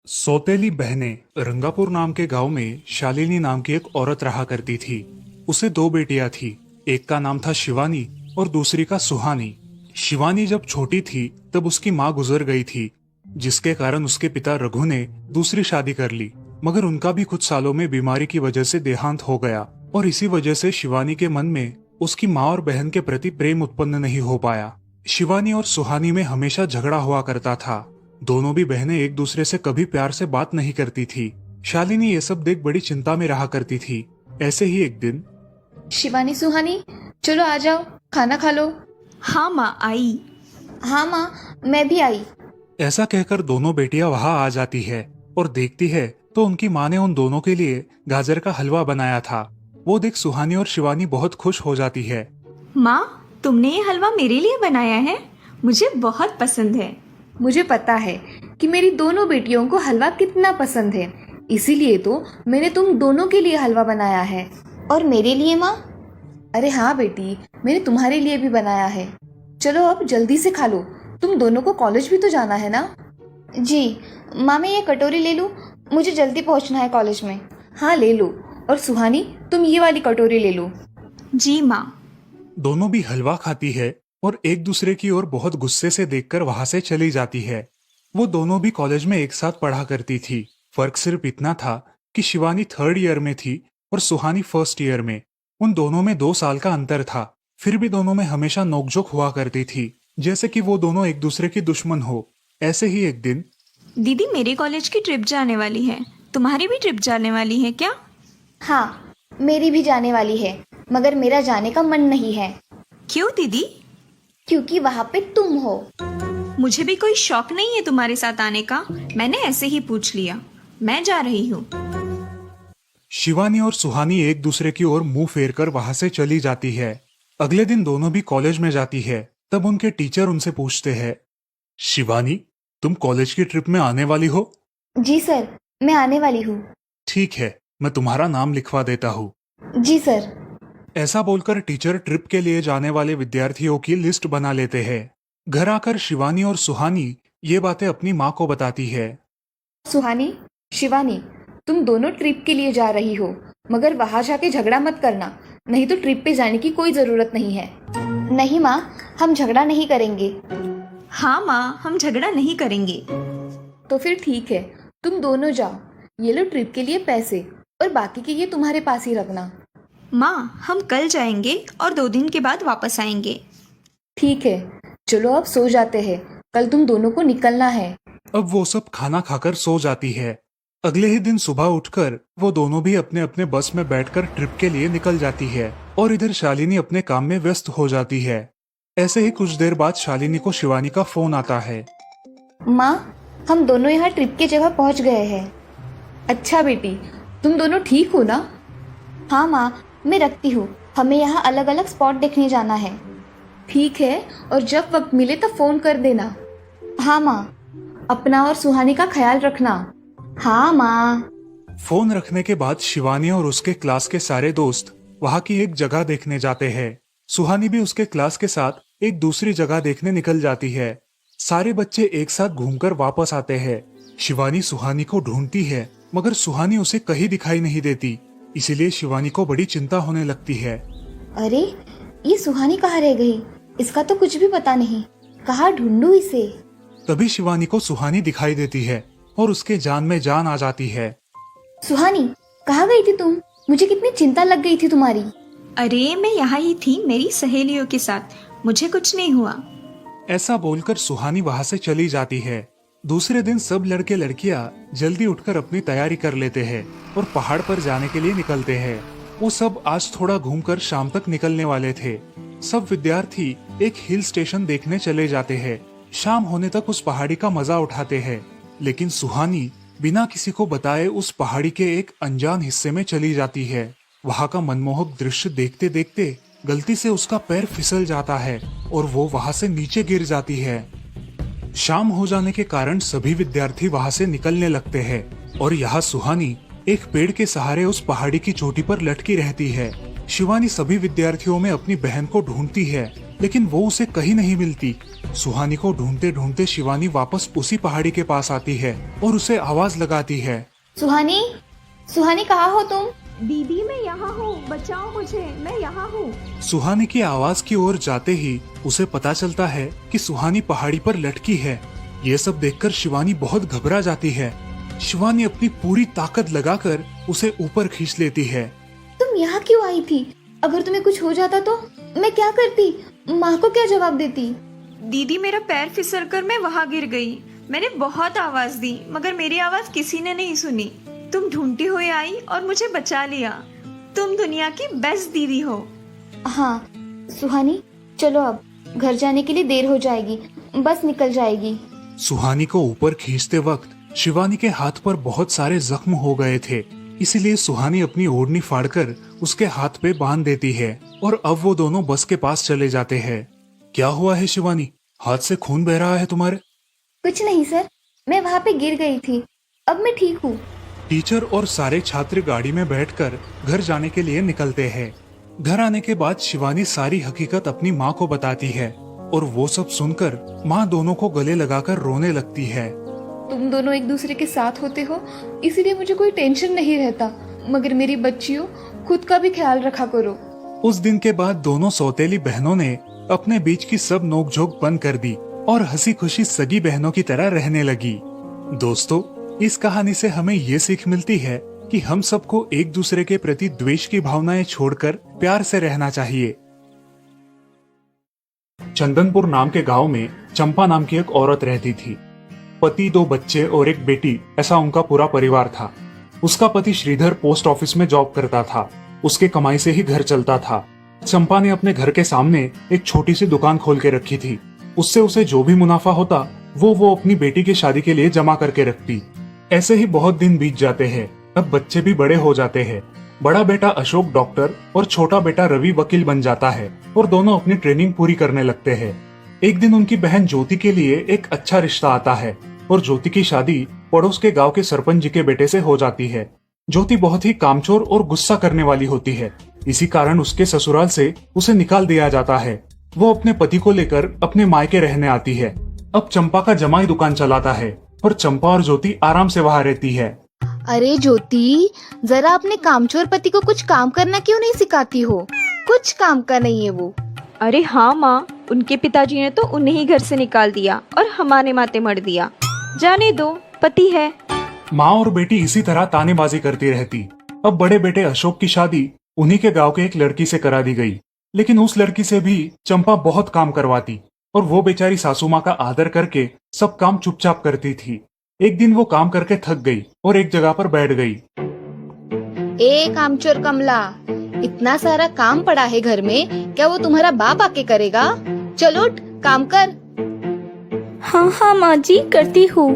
सौतेली बहनें रंगापुर नाम के गांव में शालिनी नाम की एक औरत रहा करती थी। उसे दो बेटियां थी। एक का नाम था शिवानी और दूसरी का सुहानी। शिवानी जब छोटी थी तब उसकी माँ गुजर गई थी, जिसके कारण उसके पिता रघु ने दूसरी शादी कर ली। मगर उनका भी कुछ सालों में बीमारी की वजह से देहांत हो गया और इसी वजह से शिवानी के मन में उसकी माँ और बहन के प्रति प्रेम उत्पन्न नहीं हो पाया। शिवानी और सुहानी में हमेशा झगड़ा हुआ करता था। दोनों भी बहनें एक दूसरे से कभी प्यार से बात नहीं करती थी। शालिनी ये सब देख बड़ी चिंता में रहा करती थी। ऐसे ही एक दिन, शिवानी सुहानी, चलो आ जाओ, खाना खा लो। हाँ माँ आई। हाँ माँ, मैं भी आई। ऐसा कहकर दोनों बेटियां वहां आ जाती है और देखती है तो उनकी माँ ने उन दोनों के लिए गाजर का हलवा बनाया था। वो देख सुहानी और शिवानी बहुत खुश हो जाती है। माँ, तुमने ये हलवा मेरे लिए बनाया है? मुझे बहुत पसंद है। मुझे पता है कि मेरी दोनों बेटियों को हलवा कितना पसंद है, इसीलिए तो मैंने तुम दोनों के लिए हलवा बनाया है। और मेरे लिए माँ? अरे हाँ बेटी, मैंने तुम्हारे लिए भी बनाया है। चलो अब जल्दी से खा लो, तुम दोनों को कॉलेज भी तो जाना है ना। जी माँ, मैं ये कटोरी ले लूँ? मुझे जल्दी पहुँचना है कॉलेज में। हाँ ले लो। और सुहानी, तुम ये वाली कटोरी ले लो। जी माँ। दोनों भी हलवा खाती है और एक दूसरे की ओर बहुत गुस्से से देखकर वहां से चली जाती है। वो दोनों भी कॉलेज में एक साथ पढ़ा करती थी। फर्क सिर्फ इतना था कि शिवानी 3rd ईयर में थी और सुहानी 1st ईयर में। उन दोनों में 2 साल का अंतर था। फिर भी दोनों में हमेशा नोकझोंक हुआ करती थी, जैसे कि वो दोनों एक दूसरे की दुश्मन हो। ऐसे ही एक दिन, दीदी, मेरे कॉलेज की ट्रिप जाने वाली है। तुम्हारी भी ट्रिप जाने वाली है क्या? हाँ, मेरी भी जाने वाली है, मगर मेरा जाने का मन नहीं है। क्यों दीदी? क्योंकि वहाँ पे तुम हो। मुझे भी कोई शौक नहीं है तुम्हारे साथ आने का। मैंने ऐसे ही पूछ लिया। मैं जा रही हूँ। शिवानी और सुहानी एक दूसरे की ओर मुंह फेर कर वहां से चली जाती है। अगले दिन दोनों भी कॉलेज में जाती है। तब उनके टीचर उनसे पूछते हैं, शिवानी, तुम कॉलेज की ट्रिप में आने वाली हो? जी सर, मैं आने वाली हूँ। ठीक है, मैं तुम्हारा नाम लिखवा देता हूँ। जी सर। ऐसा बोलकर टीचर ट्रिप के लिए जाने वाले विद्यार्थियों की लिस्ट बना लेते हैं। घर आकर शिवानी और सुहानी ये बातें अपनी माँ को बताती है। सुहानी, शिवानी, तुम दोनों ट्रिप के लिए जा रही हो, मगर वहां जाके झगड़ा मत करना, नहीं तो ट्रिप पे जाने की कोई जरूरत नहीं है। नहीं माँ, हम झगड़ा नहीं करेंगे। हाँ माँ, हम झगड़ा नहीं करेंगे। तो फिर ठीक है, तुम दोनों जाओ। ये लो ट्रिप के लिए पैसे, और बाकी के ये तुम्हारे पास ही रखना। माँ, हम कल जाएंगे और 2 दिन के बाद वापस आएंगे। ठीक है, चलो अब सो जाते हैं, कल तुम दोनों को निकलना है। अब वो सब खाना खाकर सो जाती है। अगले ही दिन सुबह उठकर वो दोनों भी अपने अपने बस में बैठकर ट्रिप के लिए निकल जाती है और इधर शालिनी अपने काम में व्यस्त हो जाती है। ऐसे ही कुछ देर बाद शालिनी को शिवानी का फोन आता है। माँ, हम दोनों यहाँ ट्रिप की जगह पहुँच गए हैं। अच्छा बेटी, तुम दोनों ठीक हो ना? हाँ माँ, मैं रखती हूँ, हमें यहाँ अलग अलग स्पॉट देखने जाना है। ठीक है, और जब वक्त मिले तो फोन कर देना। हाँ माँ, अपना और सुहानी का ख्याल रखना। हाँ माँ। फोन रखने के बाद शिवानी और उसके क्लास के सारे दोस्त वहाँ की एक जगह देखने जाते हैं। सुहानी भी उसके क्लास के साथ एक दूसरी जगह देखने निकल जाती है। सारे बच्चे एक साथ घूमकर वापस आते हैं। शिवानी सुहानी को ढूंढती है, मगर सुहानी उसे कहीं दिखाई नहीं देती। इसीलिए शिवानी को बड़ी चिंता होने लगती है। अरे, ये सुहानी कहाँ रह गई? इसका तो कुछ भी पता नहीं, कहाँ ढूंढूं इसे? तभी शिवानी को सुहानी दिखाई देती है और उसके जान में जान आ जाती है। सुहानी, कहाँ गई थी तुम? मुझे कितनी चिंता लग गई थी तुम्हारी। अरे, मैं यहाँ ही थी मेरी सहेलियों के साथ। मुझे कुछ नहीं हुआ। ऐसा बोलकर सुहानी वहाँ से चली जाती है। दूसरे दिन सब लड़के लड़कियाँ जल्दी उठकर अपनी तैयारी कर लेते हैं और पहाड़ पर जाने के लिए निकलते हैं। वो सब आज थोड़ा घूमकर शाम तक निकलने वाले थे। सब विद्यार्थी एक हिल स्टेशन देखने चले जाते हैं। शाम होने तक उस पहाड़ी का मजा उठाते हैं, लेकिन सुहानी बिना किसी को बताए उस पहाड़ी के एक अनजान हिस्से में चली जाती है। वहाँ का मनमोहक दृश्य देखते देखते गलती से उसका पैर फिसल जाता है और वो वहाँ से नीचे गिर जाती है। शाम हो जाने के कारण सभी विद्यार्थी वहाँ से निकलने लगते हैं और यहाँ सुहानी एक पेड़ के सहारे उस पहाड़ी की चोटी पर लटकी रहती है। शिवानी सभी विद्यार्थियों में अपनी बहन को ढूंढती है, लेकिन वो उसे कहीं नहीं मिलती। सुहानी को ढूंढते ढूंढते शिवानी वापस उसी पहाड़ी के पास आती है और उसे आवाज लगाती है। सुहानी, सुहानी कहाँ हो तुम? दीदी मैं यहाँ हूँ, बचाओ मुझे, मैं यहाँ हूँ। सुहानी की आवाज की ओर जाते ही उसे पता चलता है कि सुहानी पहाड़ी पर लटकी है। ये सब देखकर शिवानी बहुत घबरा जाती है। शिवानी अपनी पूरी ताकत लगाकर उसे ऊपर खींच लेती है। तुम यहाँ क्यों आई थी? अगर तुम्हें कुछ हो जाता तो मैं क्या करती? माँ को क्या जवाब देती? दीदी मेरा पैर फिसल कर मैं वहाँ गिर गई। मैंने बहुत आवाज दी मगर मेरी आवाज किसी ने नहीं सुनी। तुम ढूंढती हुई आई और मुझे बचा लिया। तुम दुनिया की बेस्ट दीदी हो। हाँ सुहानी, चलो अब घर जाने के लिए देर हो जाएगी, बस निकल जाएगी। सुहानी को ऊपर खींचते वक्त शिवानी के हाथ पर बहुत सारे जख्म हो गए थे, इसीलिए सुहानी अपनी ओढ़नी फाड़कर उसके हाथ पे बांध देती है और अब वो दोनों बस के पास चले जाते हैं। क्या हुआ है शिवानी, हाथ से खून बह रहा है तुम्हारे? कुछ नहीं सर, मैं वहाँ पे गिर गई थी, अब मैं ठीक हूँ। टीचर और सारे छात्र गाड़ी में बैठकर घर जाने के लिए निकलते हैं। घर आने के बाद शिवानी सारी हकीकत अपनी माँ को बताती है और वो सब सुनकर माँ दोनों को गले लगाकर रोने लगती है। तुम दोनों एक दूसरे के साथ होते हो, इसीलिए मुझे कोई टेंशन नहीं रहता, मगर मेरी बच्चियों खुद का भी ख्याल रखा करो। उस दिन के बाद दोनों सौतेली बहनों ने अपने बीच की सब नोकझोंक बंद कर दी और हंसी खुशी सगी बहनों की तरह रहने लगी। दोस्तों, इस कहानी से हमें ये सीख मिलती है कि हम सबको एक दूसरे के प्रति द्वेष की भावनाएं छोड़कर प्यार से रहना चाहिए। चंदनपुर नाम के गांव में चंपा नाम की एक औरत रहती थी। पति, 2 बच्चे और एक बेटी, ऐसा उनका पूरा परिवार था। उसका पति श्रीधर पोस्ट ऑफिस में जॉब करता था। उसके कमाई से ही घर चलता था। चंपा ने अपने घर के सामने एक छोटी सी दुकान खोल के रखी थी। उससे उसे जो भी मुनाफा होता वो अपनी बेटी की शादी के लिए जमा करके रखती। ऐसे ही बहुत दिन बीत जाते हैं। अब बच्चे भी बड़े हो जाते हैं। बड़ा बेटा अशोक डॉक्टर और छोटा बेटा रवि वकील बन जाता है और दोनों अपनी ट्रेनिंग पूरी करने लगते हैं। एक दिन उनकी बहन ज्योति के लिए एक अच्छा रिश्ता आता है और ज्योति की शादी पड़ोस के गांव के सरपंच जी के बेटे से हो जाती है। ज्योति बहुत ही कामचोर और गुस्सा करने वाली होती है। इसी कारण उसके ससुराल से उसे निकाल दिया जाता है। वो अपने पति को लेकर अपने मायके रहने आती है। अब चंपा का जमाई दुकान चलाता है और चंपा और ज्योति आराम से वहाँ रहती है। अरे ज्योति, जरा अपने कामचोर पति को कुछ काम करना क्यों नहीं सिखाती हो? कुछ काम का नहीं है वो। अरे हाँ माँ, उनके पिताजी ने तो उन्हें ही घर से निकाल दिया और हमारे माथे मर दिया। जाने दो, पति है। माँ और बेटी इसी तरह तानेबाजी करती रहती। अब बड़े बेटे अशोक की शादी उन्हीं के गांव के एक लड़की से करा दी गई, लेकिन उस लड़की से भी चंपा बहुत काम करवाती और वो बेचारी सासू माँ का आदर करके सब काम चुपचाप करती थी। एक दिन वो काम करके थक गई और एक जगह पर बैठ गई। ए कामचोर कमला, इतना सारा काम पड़ा है घर में, क्या वो तुम्हारा बाप आके करेगा? चलो उठ, काम कर। हाँ हाँ माँ जी, करती हूँ।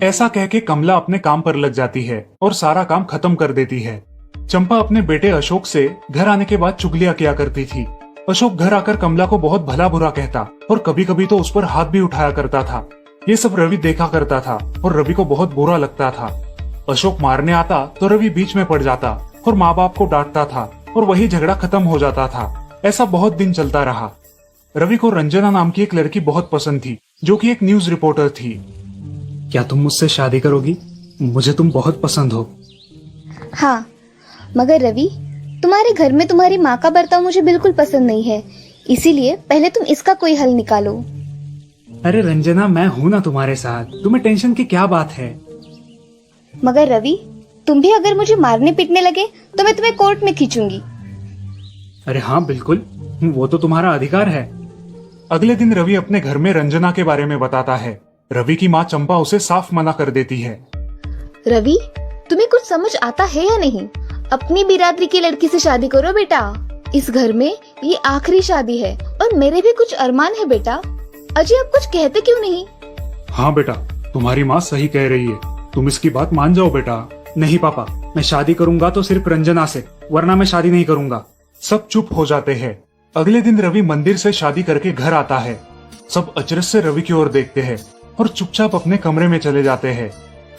ऐसा कह के कमला अपने काम पर लग जाती है और सारा काम खत्म कर देती है। चंपा अपने बेटे अशोक से घर आने के बाद चुगलियां किया करती थी। अशोक घर आकर कमला को बहुत भला बुरा कहता और कभी कभी तो उस पर हाथ भी उठाया करता था। ये सब रवि देखा करता था और रवि को बहुत बुरा लगता था। अशोक मारने आता तो रवि बीच में पड़ जाता और माँ बाप को डांटता था और वही झगड़ा खत्म हो जाता था। ऐसा बहुत दिन चलता रहा। रवि को रंजना नाम की एक लड़की बहुत पसंद थी, जो कि एक न्यूज रिपोर्टर थी। क्या तुम मुझसे शादी करोगी? मुझे तुम बहुत पसंद हो। हाँ, मगर रवि, तुम्हारे घर में तुम्हारी माँ का बर्ताव मुझे बिल्कुल पसंद नहीं है, इसीलिए पहले तुम इसका कोई हल निकालो। अरे रंजना, मैं हूँ ना तुम्हारे साथ, तुम्हें टेंशन की क्या बात है? मगर रवि, तुम भी अगर मुझे मारने पीटने लगे तो मैं तुम्हें कोर्ट में खींचूंगी। अरे हाँ बिल्कुल, वो तो तुम्हारा अधिकार है। अगले दिन रवि अपने घर में रंजना के बारे में बताता है। रवि की माँ चंपा उसे साफ मना कर देती है। रवि, तुम्हें कुछ समझ आता है या नहीं? अपनी बिरादरी की लड़की से शादी करो बेटा। इस घर में ये आखिरी शादी है और मेरे भी कुछ अरमान है बेटा। अजय, आप कुछ कहते क्यों नहीं? हाँ बेटा, तुम्हारी माँ सही कह रही है, तुम इसकी बात मान जाओ बेटा। नहीं पापा, मैं शादी करूंगा तो सिर्फ रंजना से, वरना मैं शादी नहीं करूंगा। सब चुप हो जाते हैं। अगले दिन रवि मंदिर से शादी करके घर आता है। सब अचरज से रवि की ओर देखते हैं और चुपचाप अपने कमरे में चले जाते हैं।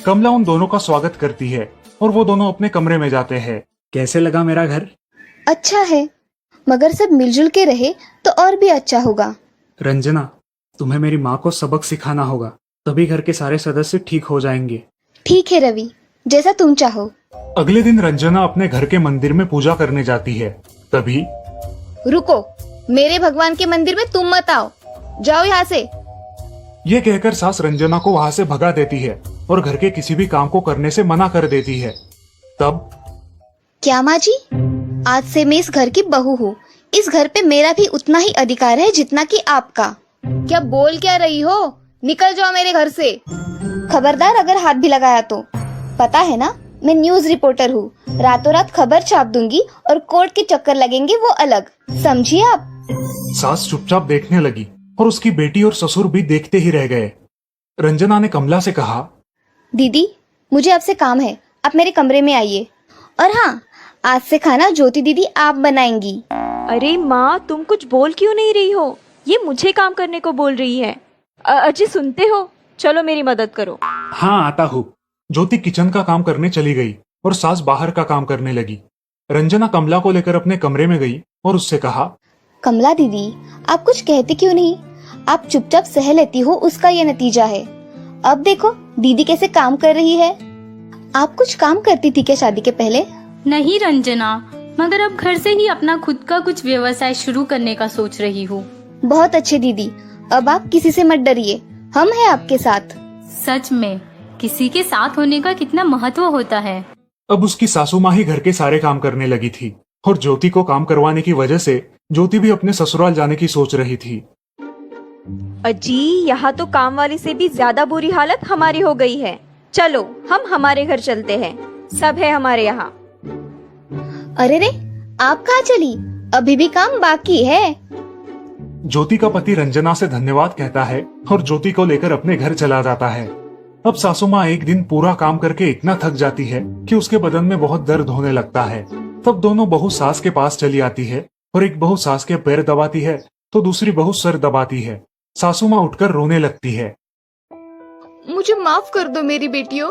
कमला उन दोनों का स्वागत करती है और वो दोनों अपने कमरे में जाते हैं। कैसे लगा मेरा घर? अच्छा है, मगर सब मिलजुल के रहे तो और भी अच्छा होगा। रंजना, तुम्हें मेरी माँ को सबक सिखाना होगा, तभी घर के सारे सदस्य ठीक हो जाएंगे। ठीक है रवि, जैसा तुम चाहो। अगले दिन रंजना अपने घर के मंदिर में पूजा करने जाती है। तभी रुको, मेरे भगवान के मंदिर में तुम मत आओ, जाओ यहाँ से। ये कहकर सास रंजना को वहाँ से भगा देती है और घर के किसी भी काम को करने से मना कर देती है। तब क्या माँ जी, आज से मैं इस घर की बहू हूँ। इस घर पे मेरा भी उतना ही अधिकार है जितना कि आपका। क्या बोल क्या रही हो? निकल जाओ मेरे घर से। खबरदार अगर हाथ भी लगाया तो। पता है ना, मैं न्यूज रिपोर्टर हूँ। रातों रात खबर छाप दूंगी और कोर्ट के चक्कर लगेंगे वो अलग, समझिए आप। सास चुपचाप देखने लगी और उसकी बेटी और ससुर भी देखते ही रह गए। रंजना ने कमला से कहा, दीदी, मुझे आपसे काम है, आप मेरे कमरे में आइए। और हाँ, आज से खाना ज्योति दीदी आप बनाएंगी। अरे माँ, तुम कुछ बोल क्यों नहीं रही हो? ये मुझे काम करने को बोल रही है। अजी सुनते हो? चलो मेरी मदद करो। हाँ आता हूँ। ज्योति किचन का काम करने चली गई और सास बाहर का काम करने लगी। रंजना कमला को लेकर अपने कमरे में गई और उससे कहा, कमला दीदी, आप कुछ कहते क्यों नहीं? आप चुपचाप सह लेती हो, उसका ये नतीजा है। अब देखो दीदी कैसे काम कर रही है। आप कुछ काम करती थी क्या शादी के पहले? नहीं रंजना, मगर अब घर से ही अपना खुद का कुछ व्यवसाय शुरू करने का सोच रही हूँ। बहुत अच्छे दीदी, अब आप किसी से मत डरिए, हम हैं आपके साथ। सच में किसी के साथ होने का कितना महत्व होता है। अब उसकी सासू माँ ही घर के सारे काम करने लगी थी और ज्योति को काम करवाने की वजह से ज्योति भी अपने ससुराल जाने की सोच रही थी। अजी, यहाँ तो काम वाली से भी ज्यादा बुरी हालत हमारी हो गई है। चलो हम हमारे घर चलते हैं, सब है हमारे यहाँ। अरे रे, आप कहाँ चली? अभी भी काम बाकी है। ज्योति का पति रंजना से धन्यवाद कहता है और ज्योति को लेकर अपने घर चला जाता है। अब सासू माँ एक दिन पूरा काम करके इतना थक जाती है कि उसके बदन में बहुत दर्द होने लगता है। तब दोनों बहू सास के पास चली आती है और एक बहू सास के पैर दबाती है तो दूसरी बहू सर दबाती है। सासू माँ उठकर रोने लगती है। मुझे माफ कर दो मेरी बेटियों,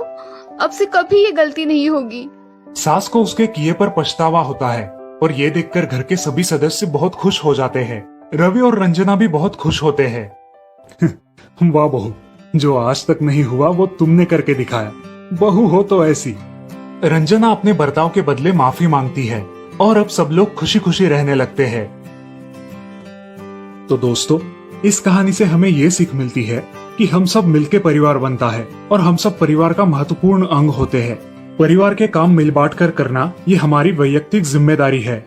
अब से कभी ये गलती नहीं होगी। सास को उसके किए पर पछतावा होता है और ये देखकर घर के सभी सदस्य बहुत खुश हो जाते हैं। रवि और रंजना भी बहुत खुश होते हैं। वाह बहू, जो आज तक नहीं हुआ वो तुमने करके दिखाया। बहू हो तो ऐसी। रंजना अपने बर्ताव के बदले माफी मांगती है और अब सब लोग खुशी खुशी रहने लगते हैं। तो दोस्तों, इस कहानी से हमें ये सीख मिलती है कि हम सब मिलके परिवार बनता है और हम सब परिवार का महत्वपूर्ण अंग होते हैं। परिवार के काम मिल बांट कर करना ये हमारी वैयक्तिक जिम्मेदारी है।